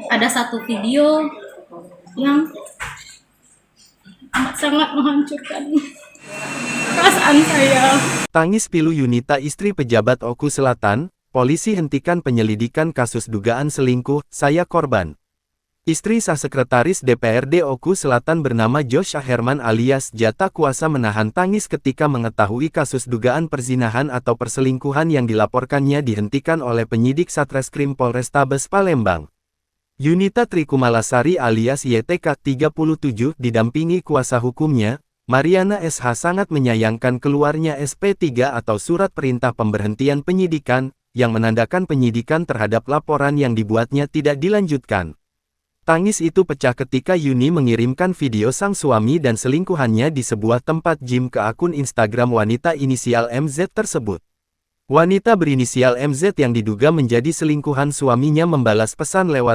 Ada satu video yang amat sangat menghancurkan perasaan saya. Tangis pilu Yunita istri pejabat Oku Selatan, polisi hentikan penyelidikan kasus dugaan selingkuh, saya korban. Istri sah sekretaris DPRD Oku Selatan bernama Joshua Herman alias Jata kuasa menahan tangis ketika mengetahui kasus dugaan perzinahan atau perselingkuhan yang dilaporkannya dihentikan oleh penyidik Satreskrim Polrestabes Palembang. Yunita Trikumalasari alias YTK 37 didampingi kuasa hukumnya, Mariana SH sangat menyayangkan keluarnya SP3 atau surat perintah pemberhentian penyidikan, yang menandakan penyidikan terhadap laporan yang dibuatnya tidak dilanjutkan. Tangis itu pecah ketika Yuni mengirimkan video sang suami dan selingkuhannya di sebuah tempat gym ke akun Instagram wanita inisial MZ tersebut. Wanita berinisial MZ yang diduga menjadi selingkuhan suaminya membalas pesan lewat